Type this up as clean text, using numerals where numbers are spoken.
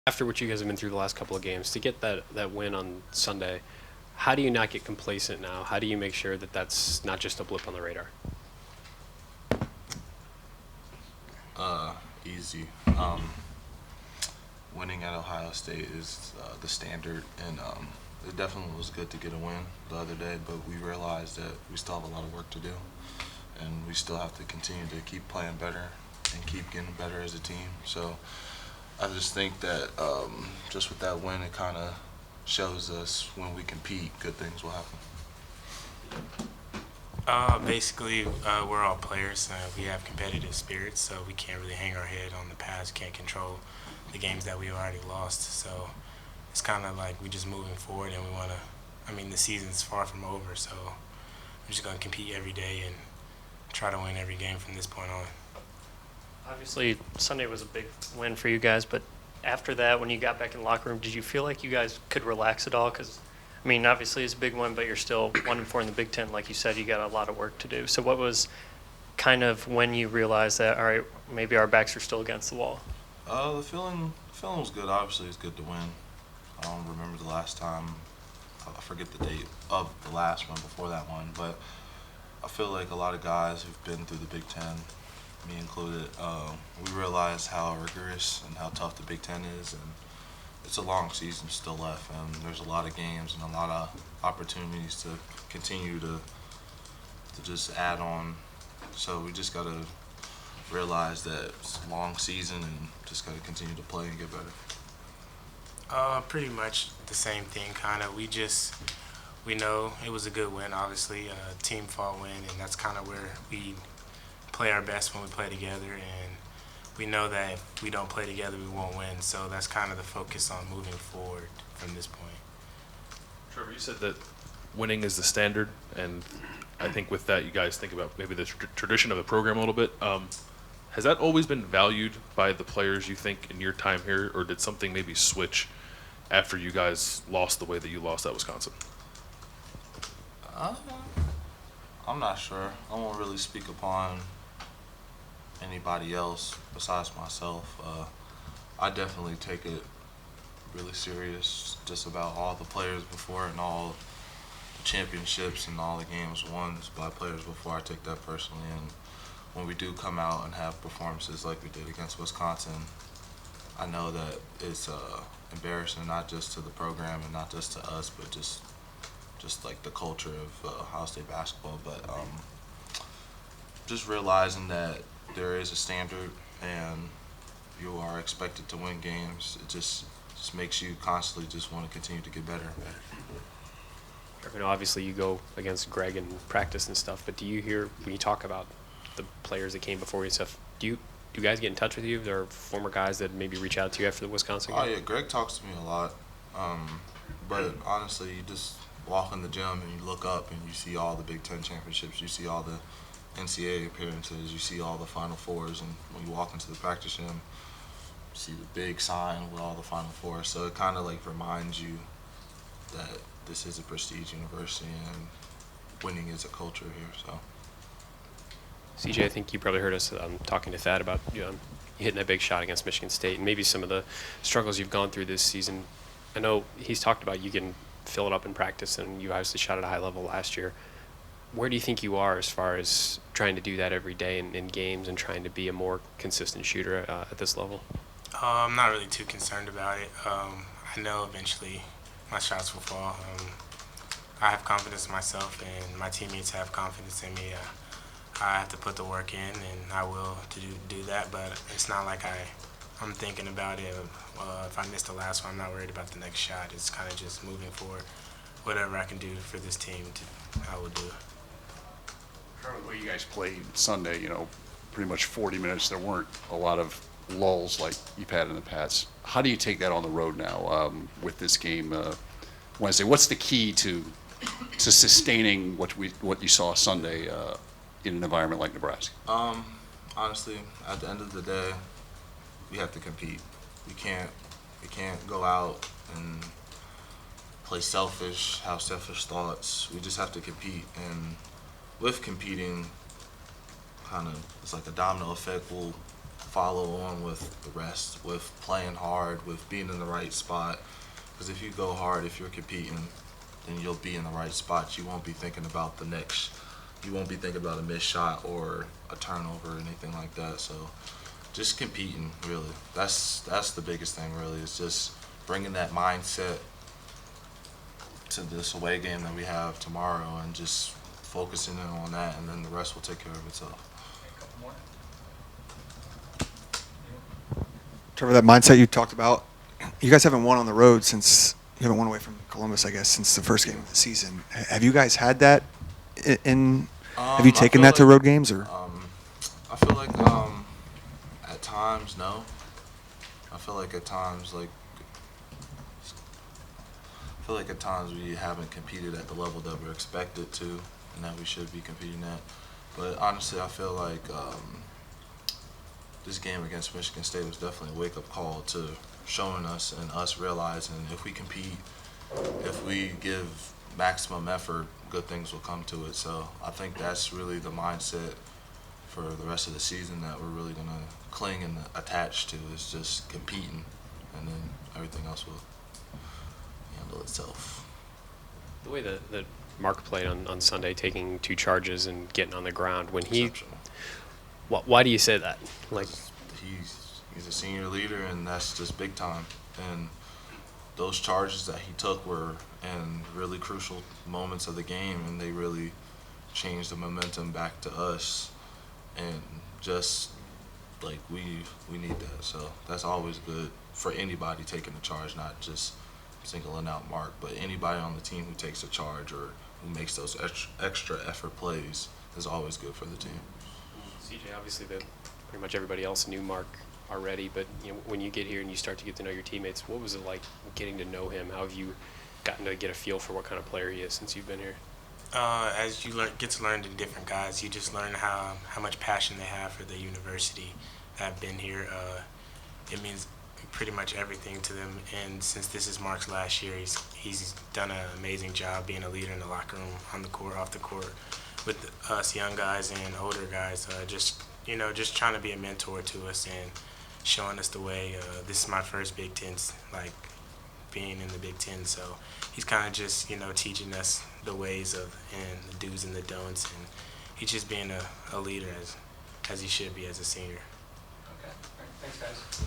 After what you guys have been through the last couple of games, to get that win on Sunday, how do you not get complacent now? How do you make sure that that's not just a blip on the radar? Easy. Winning at Ohio State is the standard, and it definitely was good to get a win the other day, but we realized that we still have a lot of work to do, and we still have to continue to keep playing better and keep getting better as a team. So I just think that just with that win, it kind of shows us when we compete, good things will happen. Basically, we're all players. We have competitive spirits, so we can't really hang our head on the past. Can't control the games that we already lost. So it's kind of like we're just moving forward, and we want to. I mean, the season's far from over, so we're just gonna compete every day and try to win every game from this point on. Obviously, Sunday was a big win for you guys, but after that, when you got back in the locker room, did you feel like you guys could relax at all? Because, I mean, obviously it's a big one, but you're still 1-4 in the Big Ten. Like you said, you got a lot of work to do. So what was kind of when you realized that, all right, maybe our backs are still against the wall? The feeling was good. Obviously, it's good to win. I don't remember the last time. I forget the date of the last one before that one, but I feel like a lot of guys who've been through the Big Ten, me included, we realize how rigorous and how tough the Big Ten is, and it's a long season still left, and there's a lot of games and a lot of opportunities to continue to just add on. So we just gotta realize that it's a long season and just gotta continue to play and get better. Pretty much the same thing, kind of. We know it was a good win, obviously, a team fought win, and that's kind of where we play our best when we play together. And we know that if we don't play together, we won't win. So that's kind of the focus on moving forward from this point. Trevor, you said that winning is the standard, and I think with that, you guys think about maybe the tradition of the program a little bit. Has that always been valued by the players, you think, in your time here, or did something maybe switch after you guys lost the way that you lost at Wisconsin? Uh, I'm not sure. I won't really speak upon anybody else besides myself. I definitely take it really serious, just about all the players before and all the championships and all the games won by players before. I take that personally, and when we do come out and have performances like we did against Wisconsin, I know that it's embarrassing not just to the program and not just to us, but just like the culture of Ohio State basketball. But just realizing that there is a standard and you are expected to win games, it just makes you constantly just want to continue to get better and better. I know obviously you go against Greg in practice and stuff, but do you hear when you talk about the players that came before you and stuff, do guys get in touch with you? There are former guys that maybe reach out to you after the Wisconsin game? Oh yeah, Greg talks to me a lot. But honestly, you just walk in the gym and you look up and you see all the Big Ten championships, you see all the NCAA appearances, you see all the Final Fours, and when you walk into the practice gym, you see the big sign with all the Final Fours. So it kind of like reminds you that this is a prestige university and winning is a culture here. So. CJ, I think you probably heard us talking to Thad about you hitting a big shot against Michigan State and maybe some of the struggles you've gone through this season. I know he's talked about you can fill it up in practice, and you obviously shot at a high level last year. Where do you think you are as far as trying to do that every day in games and trying to be a more consistent shooter at this level? I'm not really too concerned about it. I know eventually my shots will fall. I have confidence in myself, and my teammates have confidence in me. I have to put the work in, and I will to do that. But it's not like I'm thinking about it. If I missed the last one, I'm not worried about the next shot. It's kind of just moving forward. Whatever I can do for this team, I will do. The way you guys played Sunday, pretty much 40 minutes. There weren't a lot of lulls like you've had in the past. How do you take that on the road now with this game Wednesday? What's the key to sustaining what you saw Sunday in an environment like Nebraska? Honestly, at the end of the day, we have to compete. We can't go out and play selfish, have selfish thoughts. We just have to compete, and with competing, kind of it's like a domino effect. We'll follow on with the rest, with playing hard, with being in the right spot. Because if you go hard, if you're competing, then you'll be in the right spot. You won't be thinking about you won't be thinking about a missed shot or a turnover or anything like that. So just competing, really. That's the biggest thing, really, is just bringing that mindset to this away game that we have tomorrow and just focusing in on that, and then the rest will take care of itself. Trevor, that mindset you talked about, you guys haven't won on the road since, you haven't won away from Columbus, I guess, since the first game of the season. Have you guys had that have you taken that to road games, or? I feel like at times, no. I feel like at times, we haven't competed at the level that we're expected to and that we should be competing at. But honestly, I feel like this game against Michigan State was definitely a wake-up call to showing us and us realizing if we compete, if we give maximum effort, good things will come to it. So I think that's really the mindset for the rest of the season that we're really going to cling and attach to, is just competing, and then everything else will handle itself. The way that Mark played on Sunday, taking 2 charges and getting on the ground, when he, Exceptional. why do you say that? Like, He's a senior leader, and that's just big time. And those charges that he took were in really crucial moments of the game, and they really changed the momentum back to us. And just like we need that. So that's always good for anybody taking a charge, not just singling out Mark, but anybody on the team who takes a charge or who makes those extra effort plays is always good for the team. CJ, obviously pretty much everybody else knew Mark already, but when you get here and you start to get to know your teammates, what was it like getting to know him? How have you gotten to get a feel for what kind of player he is since you've been here? As you get to learn the different guys, you just learn how much passion they have for the university that have been here. It means pretty much everything to them. And since this is Mark's last year, he's done an amazing job being a leader in the locker room, on the court, off the court, with us young guys and older guys. Just trying to be a mentor to us and showing us the way. This is my first Big Ten, being in the Big Ten, so he's kind of just teaching us the ways of and the do's and the don'ts, and he's just being a leader as he should be as a senior. Okay. All right. Thanks, guys.